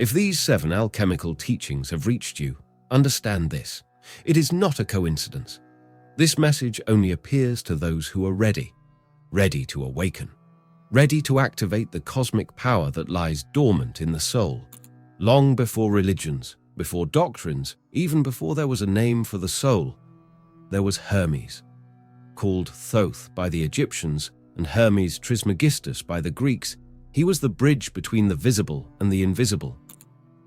If these 7 alchemical teachings have reached you, understand this. It is not a coincidence. This message only appears to those who are ready to awaken, ready to activate the cosmic power that lies dormant in the soul. Long before religions, before doctrines, even before there was a name for the soul, there was Hermes, called Thoth by the Egyptians and Hermes Trismegistus by the Greeks. He was the bridge between the visible and the invisible,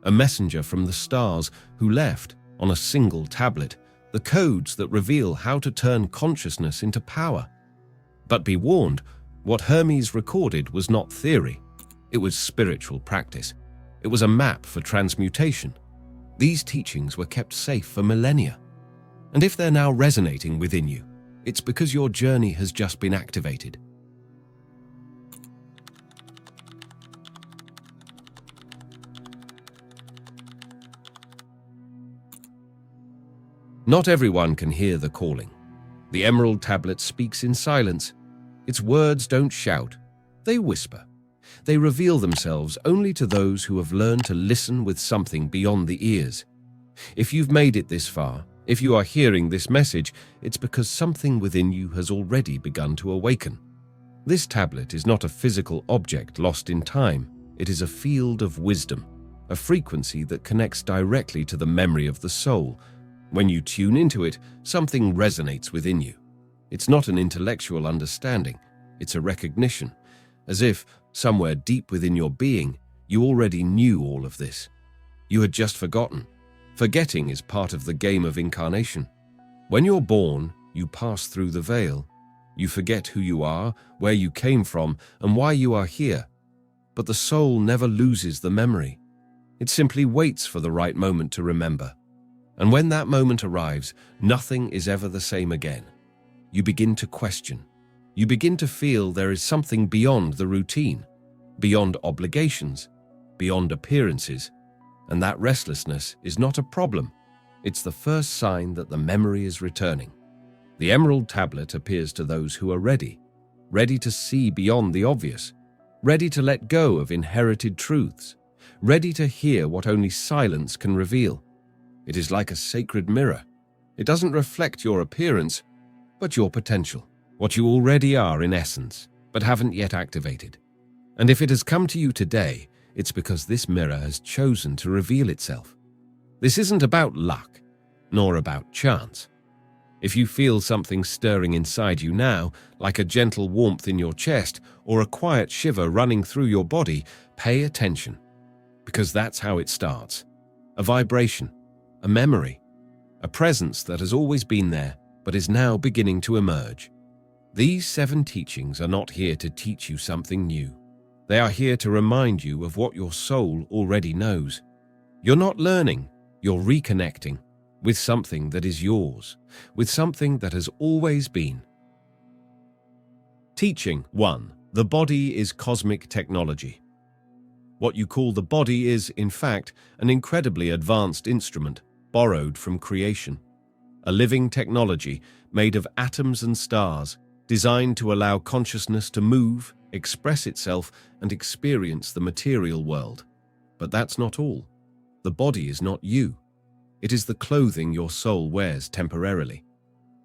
a messenger from the stars who left, on a single tablet, the codes that reveal how to turn consciousness into power. But be warned, what Hermes recorded was not theory. It was spiritual practice. It was a map for transmutation. These teachings were kept safe for millennia. And if they're now resonating within you, it's because your journey has just been activated. Not everyone can hear the calling. The Emerald Tablet speaks in silence. Its words don't shout, they whisper. They reveal themselves only to those who have learned to listen with something beyond the ears. If you've made it this far, if you are hearing this message, it's because something within you has already begun to awaken. This tablet is not a physical object lost in time. It is a field of wisdom, a frequency that connects directly to the memory of the soul. When you tune into it, something resonates within you. It's not an intellectual understanding, it's a recognition, as if, somewhere deep within your being, you already knew all of this. You had just forgotten. Forgetting is part of the game of incarnation. When you're born, you pass through the veil. You forget who you are, where you came from, and why you are here. But the soul never loses the memory. It simply waits for the right moment to remember. And when that moment arrives, nothing is ever the same again. You begin to question. You begin to feel there is something beyond the routine, beyond obligations, beyond appearances. And that restlessness is not a problem. It's the first sign that the memory is returning. The Emerald Tablet appears to those who are ready to see beyond the obvious, ready to let go of inherited truths, ready to hear what only silence can reveal. It is like a sacred mirror. It doesn't reflect your appearance, but your potential, what you already are in essence, but haven't yet activated. And if it has come to you today, it's because this mirror has chosen to reveal itself. This isn't about luck, nor about chance. If you feel something stirring inside you now, like a gentle warmth in your chest or a quiet shiver running through your body, pay attention, because that's how it starts. A vibration, a memory, a presence that has always been there, but is now beginning to emerge. These 7 teachings are not here to teach you something new. They are here to remind you of what your soul already knows. You're not learning, you're reconnecting with something that is yours, with something that has always been. Teaching 1. The body is cosmic technology. What you call the body is, in fact, an incredibly advanced instrument borrowed from creation. A living technology made of atoms and stars, designed to allow consciousness to move, express itself, and experience the material world. But that's not all. The body is not you. It is the clothing your soul wears temporarily.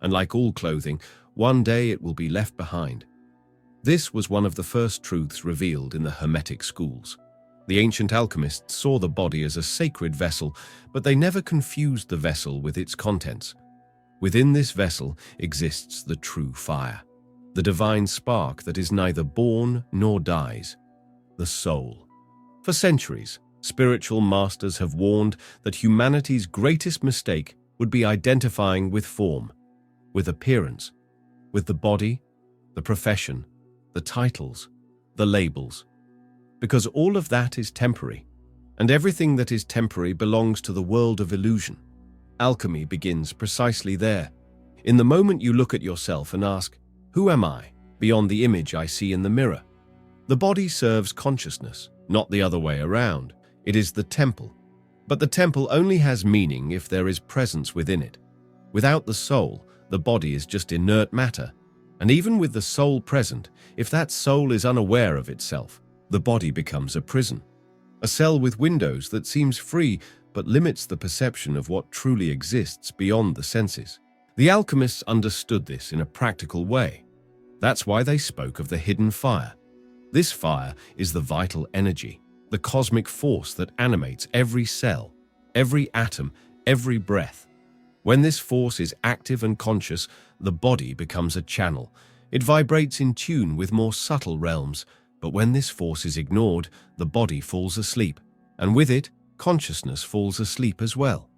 And like all clothing, one day it will be left behind. This was one of the first truths revealed in the Hermetic schools. The ancient alchemists saw the body as a sacred vessel, but they never confused the vessel with its contents. Within this vessel exists the true fire, the divine spark that is neither born nor dies, the soul. For centuries, spiritual masters have warned that humanity's greatest mistake would be identifying with form, with appearance, with the body, the profession, the titles, the labels. Because all of that is temporary, and everything that is temporary belongs to the world of illusion. Alchemy begins precisely there, in the moment you look at yourself and ask, who am I, beyond the image I see in the mirror? The body serves consciousness, not the other way around. It is the temple. But the temple only has meaning if there is presence within it. Without the soul, the body is just inert matter. And even with the soul present, if that soul is unaware of itself, the body becomes a prison. a cell with windows that seems free but limits the perception of what truly exists beyond the senses. The alchemists understood this in a practical way. That's why they spoke of the hidden fire. This fire is the vital energy, the cosmic force that animates every cell, every atom, every breath. When this force is active and conscious, the body becomes a channel. It vibrates in tune with more subtle realms, but when this force is ignored, the body falls asleep, and with it, consciousness falls asleep as well.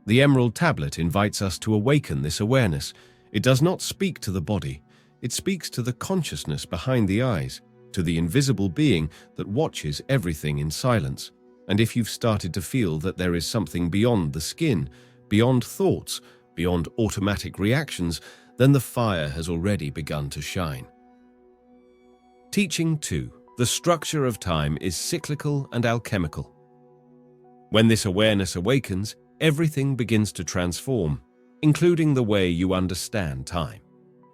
The Emerald Tablet invites us to awaken this awareness. It does not speak to the body, it speaks to the consciousness behind the eyes, to the invisible being that watches everything in silence. And if you've started to feel that there is something beyond the skin, beyond thoughts, beyond automatic reactions, then the fire has already begun to shine. Teaching 2. The structure of time is cyclical and alchemical. When this awareness awakens, everything begins to transform, including the way you understand time.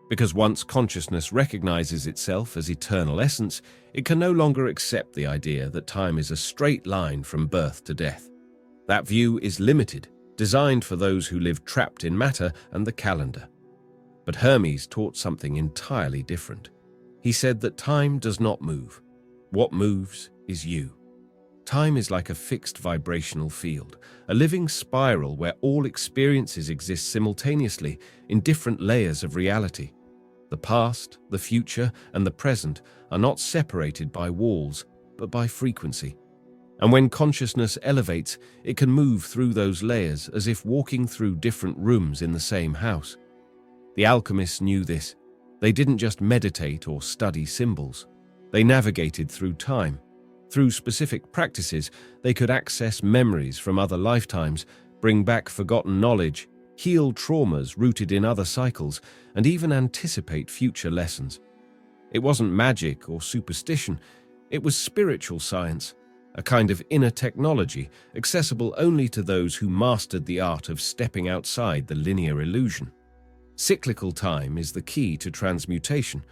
Because once consciousness recognizes itself as eternal essence, it can no longer accept the idea that time is a straight line from birth to death. That view is limited, designed for those who live trapped in matter and the calendar. But Hermes taught something entirely different. He said that time does not move. What moves is you. Time is like a fixed vibrational field, a living spiral where all experiences exist simultaneously in different layers of reality. The past, the future, and the present are not separated by walls, but by frequency. And when consciousness elevates, it can move through those layers as if walking through different rooms in the same house. The alchemists knew this. They didn't just meditate or study symbols. They navigated through time. Through specific practices, they could access memories from other lifetimes, bring back forgotten knowledge, heal traumas rooted in other cycles, and even anticipate future lessons. It wasn't magic or superstition. It was spiritual science, a kind of inner technology accessible only to those who mastered the art of stepping outside the linear illusion. Cyclical time is the key to transmutation,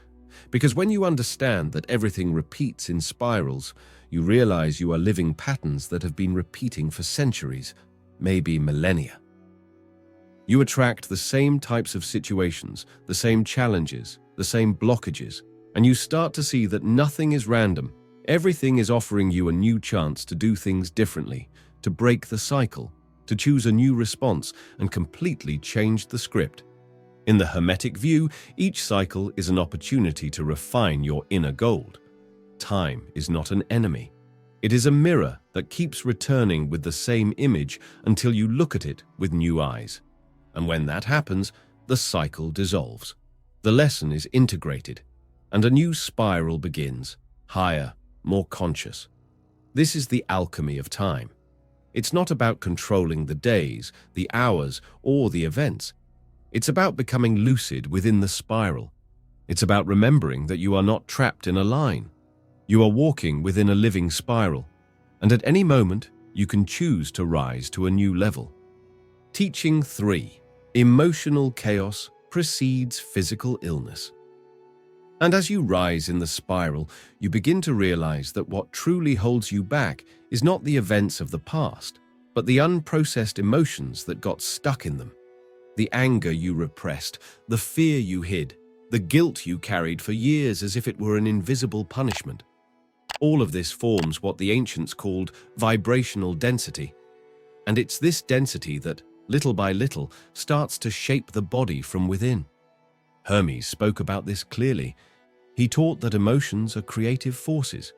because when you understand that everything repeats in spirals, you realize you are living patterns that have been repeating for centuries, maybe millennia. You attract the same types of situations, the same challenges, the same blockages, and you start to see that nothing is random. Everything is offering you a new chance to do things differently, to break the cycle, to choose a new response and completely change the script. In the Hermetic view, each cycle is an opportunity to refine your inner gold. Time is not an enemy. It is a mirror that keeps returning with the same image until you look at it with new eyes. And when that happens, the cycle dissolves. The lesson is integrated, and a new spiral begins, higher, more conscious. This is the alchemy of time. It's not about controlling the days, the hours, or the events. It's about becoming lucid within the spiral. It's about remembering that you are not trapped in a line. You are walking within a living spiral, and at any moment, you can choose to rise to a new level. Teaching 3. Emotional chaos precedes physical illness. And as you rise in the spiral, you begin to realize that what truly holds you back is not the events of the past, but the unprocessed emotions that got stuck in them. The anger you repressed, the fear you hid, the guilt you carried for years as if it were an invisible punishment. All of this forms what the ancients called vibrational density. And it's this density that, little by little, starts to shape the body from within. Hermes spoke about this clearly. He taught that emotions are creative forces.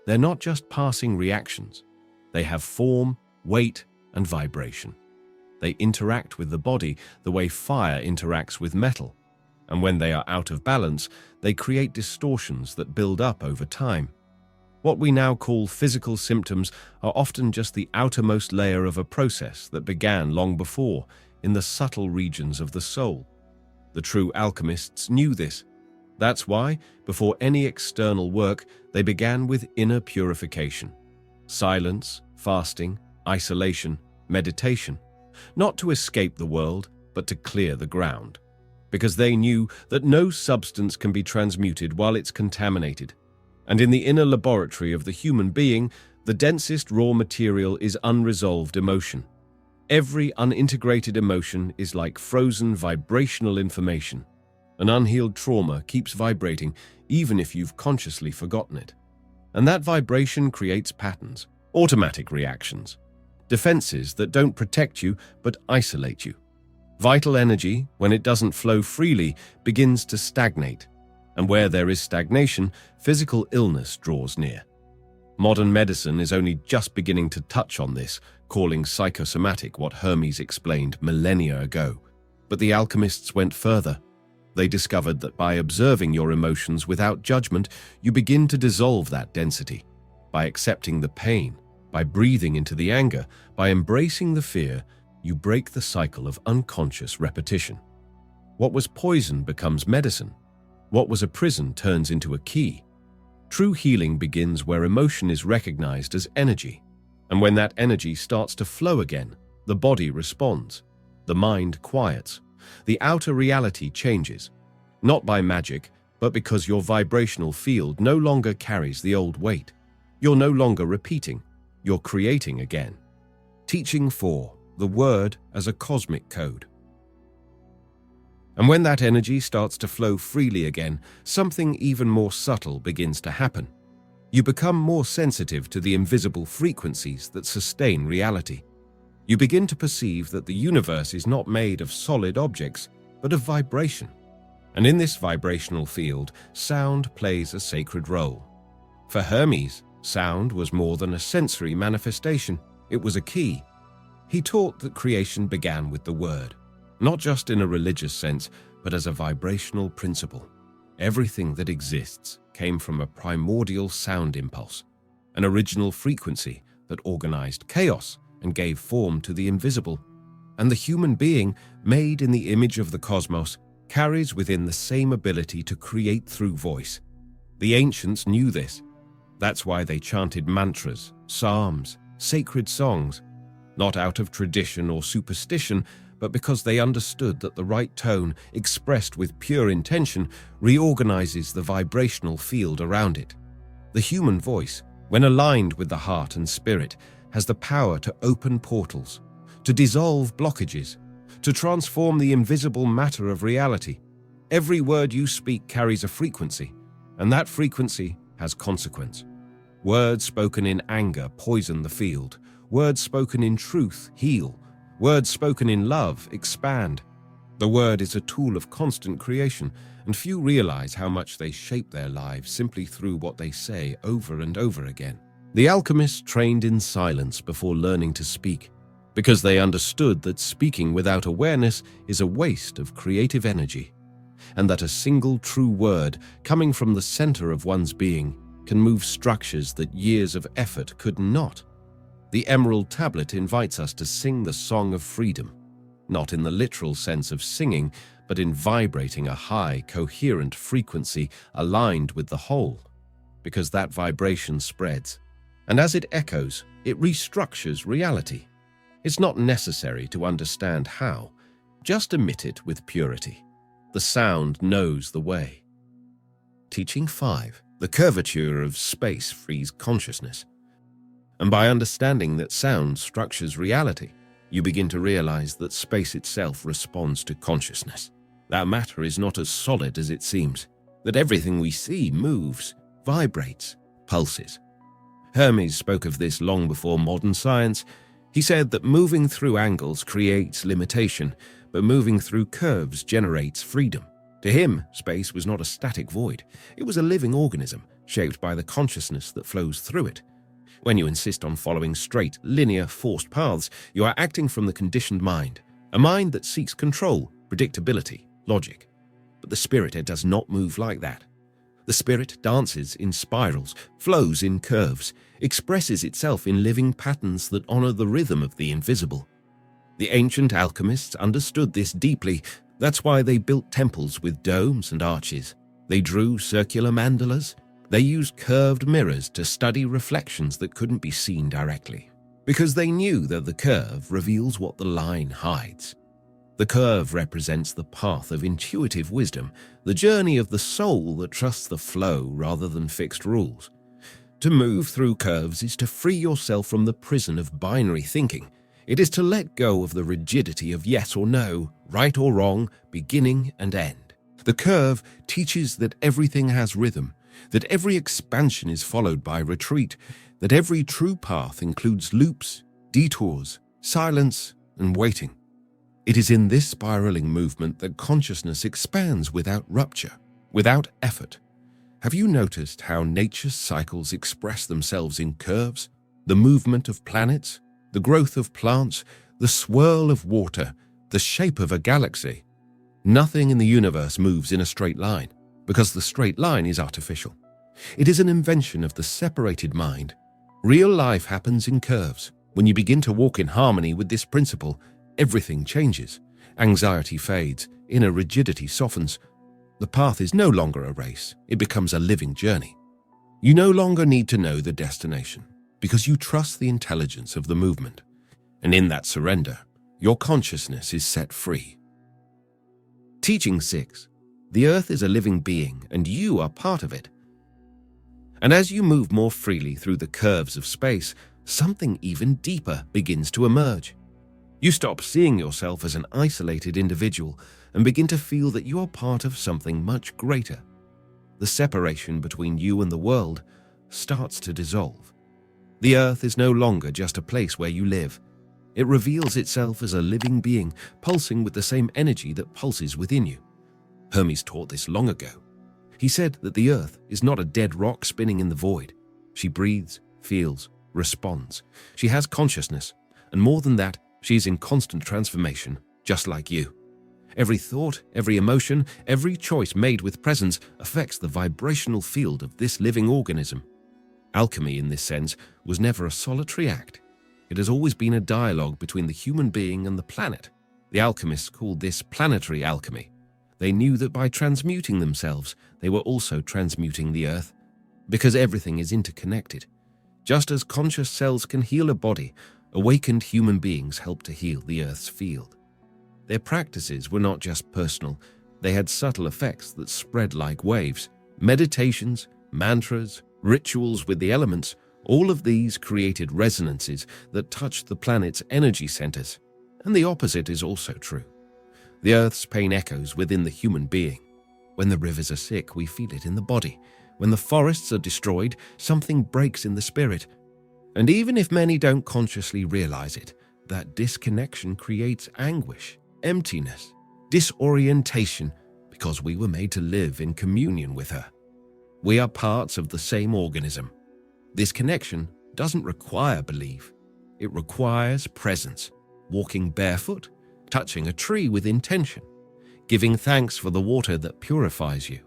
They're not just passing reactions. They have form, weight, and vibration. They interact with the body the way fire interacts with metal. And when they are out of balance, they create distortions that build up over time. What we now call physical symptoms are often just the outermost layer of a process that began long before, in the subtle regions of the soul. The true alchemists knew this. That's why, before any external work, they began with inner purification. Silence, fasting, isolation, meditation. Not to escape the world, but to clear the ground. Because they knew that no substance can be transmuted while it's contaminated. And in the inner laboratory of the human being, The densest raw material is unresolved emotion. Every unintegrated emotion is like frozen vibrational information. An unhealed trauma keeps vibrating even if you've consciously forgotten it. And that vibration creates patterns, automatic reactions, defenses that don't protect you but isolate you. Vital energy, when it doesn't flow freely, begins to stagnate. And where there is stagnation, physical illness draws near. Modern medicine is only just beginning to touch on this, calling psychosomatic what Hermes explained millennia ago. But the alchemists went further. They discovered that by observing your emotions without judgment, you begin to dissolve that density. By accepting the pain, by breathing into the anger, by embracing the fear, you break the cycle of unconscious repetition. What was poison becomes medicine. What was a prison turns into a key. True healing begins where emotion is recognized as energy. And when that energy starts to flow again, the body responds. The mind quiets. The outer reality changes. Not by magic, but because your vibrational field no longer carries the old weight. You're no longer repeating. You're creating again. Teaching 4. The word as a cosmic code. And when that energy starts to flow freely again, something even more subtle begins to happen. You become more sensitive to the invisible frequencies that sustain reality. You begin to perceive that the universe is not made of solid objects, but of vibration. And in this vibrational field, sound plays a sacred role. For Hermes, sound was more than a sensory manifestation. It was a key. He taught that creation began with the word, not just in a religious sense, but as a vibrational principle. Everything that exists came from a primordial sound impulse, an original frequency that organized chaos and gave form to the invisible. And the human being, made in the image of the cosmos, carries within the same ability to create through voice. The ancients knew this. That's why they chanted mantras, psalms, sacred songs, not out of tradition or superstition, but because they understood that the right tone, expressed with pure intention, reorganizes the vibrational field around it. The human voice, when aligned with the heart and spirit, has the power to open portals, to dissolve blockages, to transform the invisible matter of reality. Every word you speak carries a frequency, and that frequency has consequence. Words spoken in anger poison the field. Words spoken in truth heal. Words spoken in love expand. The word is a tool of constant creation, and few realize how much they shape their lives simply through what they say over and over again. The alchemists trained in silence before learning to speak, because they understood that speaking without awareness is a waste of creative energy, and that a single true word coming from the center of one's being can move structures that years of effort could not. The Emerald Tablet invites us to sing the song of freedom, not in the literal sense of singing, but in vibrating a high, coherent frequency aligned with the whole, because that vibration spreads. And as it echoes, it restructures reality. It's not necessary to understand how. Just emit it with purity. The sound knows the way. Teaching 5. The curvature of space frees consciousness. And by understanding that sound structures reality, you begin to realize that space itself responds to consciousness. That matter is not as solid as it seems, that everything we see moves, vibrates, pulses. Hermes spoke of this long before modern science. He said that moving through angles creates limitation, but moving through curves generates freedom. To him, space was not a static void. It was a living organism, shaped by the consciousness that flows through it. When you insist on following straight, linear, forced paths, you are acting from the conditioned mind, a mind that seeks control, predictability, logic. But the spirit, it does not move like that. The spirit dances in spirals, flows in curves, expresses itself in living patterns that honor the rhythm of the invisible. The ancient alchemists understood this deeply. That's why they built temples with domes and arches. They drew circular mandalas. They used curved mirrors to study reflections that couldn't be seen directly, because they knew that the curve reveals what the line hides. The curve represents the path of intuitive wisdom, the journey of the soul that trusts the flow rather than fixed rules. To move through curves is to free yourself from the prison of binary thinking. It is to let go of the rigidity of yes or no, right or wrong, beginning and end. The curve teaches that everything has rhythm, that every expansion is followed by retreat, that every true path includes loops, detours, silence, and waiting. It is in this spiraling movement that consciousness expands without rupture, without effort. Have you noticed how nature's cycles express themselves in curves? The movement of planets, the growth of plants, the swirl of water, the shape of a galaxy. Nothing in the universe moves in a straight line, because the straight line is artificial. It is an invention of the separated mind. Real life happens in curves. When you begin to walk in harmony with this principle, everything changes. Anxiety fades, inner rigidity softens. The path is no longer a race, it becomes a living journey. You no longer need to know the destination, because you trust the intelligence of the movement. And in that surrender, your consciousness is set free. Teaching 6. The Earth is a living being, and you are part of it. And as you move more freely through the curves of space, something even deeper begins to emerge. You stop seeing yourself as an isolated individual and begin to feel that you are part of something much greater. The separation between you and the world starts to dissolve. The Earth is no longer just a place where you live. It reveals itself as a living being, pulsing with the same energy that pulses within you. Hermes taught this long ago. He said that the Earth is not a dead rock spinning in the void. She breathes, feels, responds. She has consciousness, and more than that, she is in constant transformation, just like you. Every thought, every emotion, every choice made with presence affects the vibrational field of this living organism. Alchemy, in this sense, was never a solitary act. It has always been a dialogue between the human being and the planet. The alchemists called this planetary alchemy. They knew that by transmuting themselves, they were also transmuting the Earth, because everything is interconnected. Just as conscious cells can heal a body, awakened human beings help to heal the Earth's field. Their practices were not just personal, they had subtle effects that spread like waves. Meditations, mantras, rituals with the elements, all of these created resonances that touched the planet's energy centers. And the opposite is also true. The Earth's pain echoes within the human being. When the rivers are sick, we feel it in the body. When the forests are destroyed, something breaks in the spirit. And even if many don't consciously realize it, that disconnection creates anguish, emptiness, disorientation, because we were made to live in communion with her. We are parts of the same organism. This connection doesn't require belief. It requires presence, walking barefoot, touching a tree with intention, giving thanks for the water that purifies you,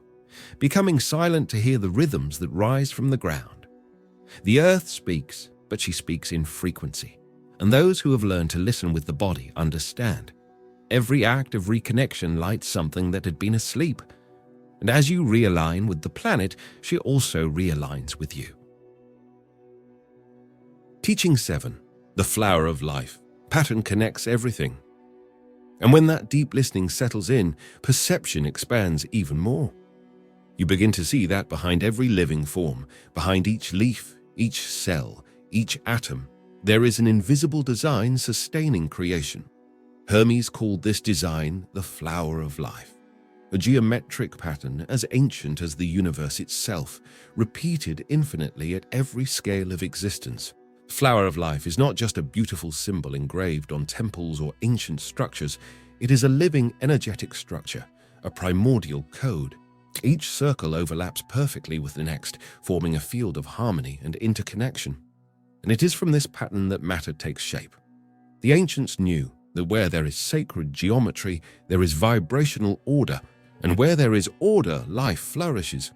becoming silent to hear the rhythms that rise from the ground. The Earth speaks, but she speaks in frequency, and those who have learned to listen with the body understand. Every act of reconnection lights something that had been asleep, and as you realign with the planet, she also realigns with you. Teaching 7. The flower of life. Pattern connects everything. And when that deep listening settles in, perception expands even more. You begin to see that behind every living form, behind each leaf, each cell, each atom, there is an invisible design sustaining creation. Hermes called this design the flower of life, a geometric pattern as ancient as the universe itself, repeated infinitely at every scale of existence. Flower of life is not just a beautiful symbol engraved on temples or ancient structures. It is a living energetic structure, a primordial code. Each circle overlaps perfectly with the next, forming a field of harmony and interconnection. And it is from this pattern that matter takes shape. The ancients knew that where there is sacred geometry, there is vibrational order, and where there is order, life flourishes.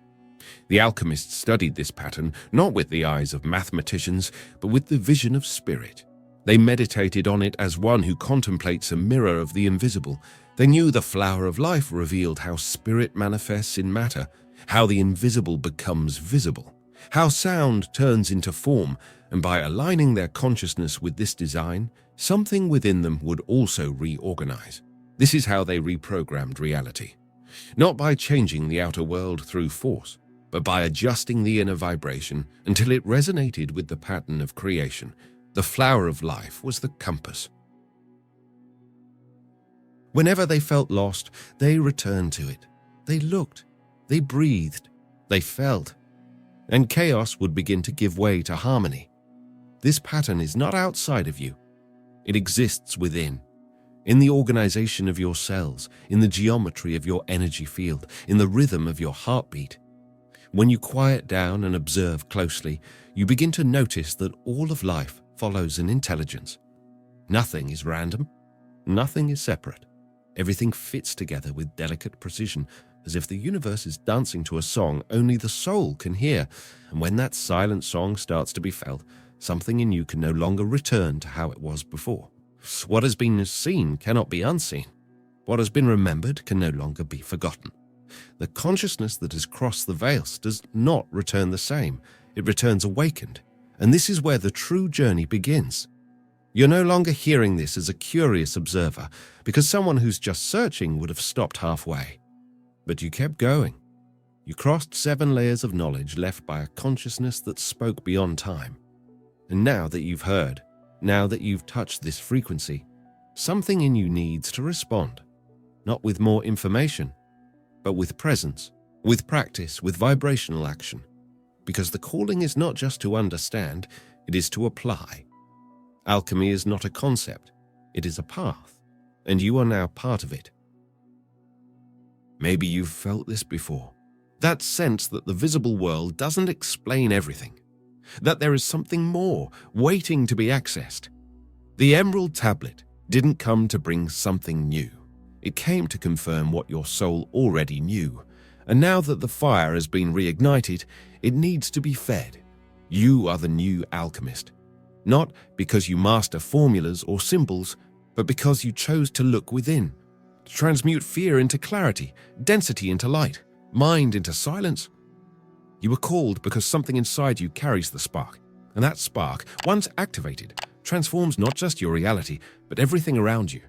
The alchemists studied this pattern not with the eyes of mathematicians, but with the vision of spirit. They meditated on it as one who contemplates a mirror of the invisible. They knew the flower of life revealed how spirit manifests in matter, how the invisible becomes visible, how sound turns into form, and by aligning their consciousness with this design, something within them would also reorganize. This is how they reprogrammed reality. Not by changing the outer world through force, but by adjusting the inner vibration until it resonated with the pattern of creation. The flower of life was the compass. Whenever they felt lost, they returned to it. They looked, they breathed, they felt, and chaos would begin to give way to harmony. This pattern is not outside of you. It exists within, in the organization of your cells, in the geometry of your energy field, in the rhythm of your heartbeat. When you quiet down and observe closely, you begin to notice that all of life follows an intelligence. Nothing is random. Nothing is separate. Everything fits together with delicate precision, as if the universe is dancing to a song only the soul can hear. And when that silent song starts to be felt, something in you can no longer return to how it was before. What has been seen cannot be unseen. What has been remembered can no longer be forgotten. The consciousness that has crossed the veils does not return the same. It returns awakened. And this is where the true journey begins. You're no longer hearing this as a curious observer, because someone who's just searching would have stopped halfway. But you kept going. You crossed 7 layers of knowledge left by a consciousness that spoke beyond time. And now that you've heard, now that you've touched this frequency, something in you needs to respond. Not with more information, but with presence, with practice, with vibrational action. Because the calling is not just to understand, it is to apply. Alchemy is not a concept, it is a path, and you are now part of it. Maybe you've felt this before. That sense that the visible world doesn't explain everything, that there is something more waiting to be accessed. The Emerald Tablet didn't come to bring something new. It came to confirm what your soul already knew, and now that the fire has been reignited, it needs to be fed. You are the new alchemist. Not because you master formulas or symbols, but because you chose to look within, to transmute fear into clarity, density into light, mind into silence. You were called because something inside you carries the spark, and that spark, once activated, transforms not just your reality, but everything around you.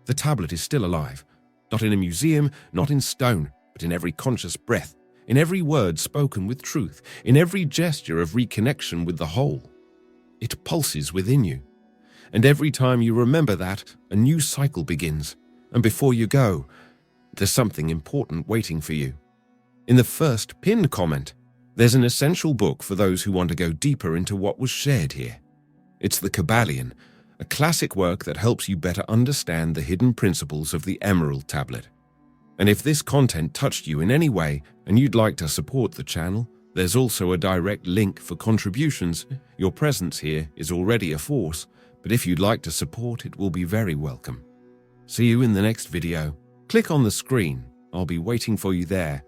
The tablet is still alive, not in a museum, not in stone, but in every conscious breath, in every word spoken with truth, in every gesture of reconnection with the whole. It pulses within you. And every time you remember that, a new cycle begins. And before you go, there's something important waiting for you. In the first pinned comment, there's an essential book for those who want to go deeper into what was shared here. It's the Kabbalion, a classic work that helps you better understand the hidden principles of the Emerald Tablet. And if this content touched you in any way and you'd like to support the channel, there's also a direct link for contributions. Your presence here is already a force, but if you'd like to support, it will be very welcome. See you in the next video. Click on the screen. I'll be waiting for you there.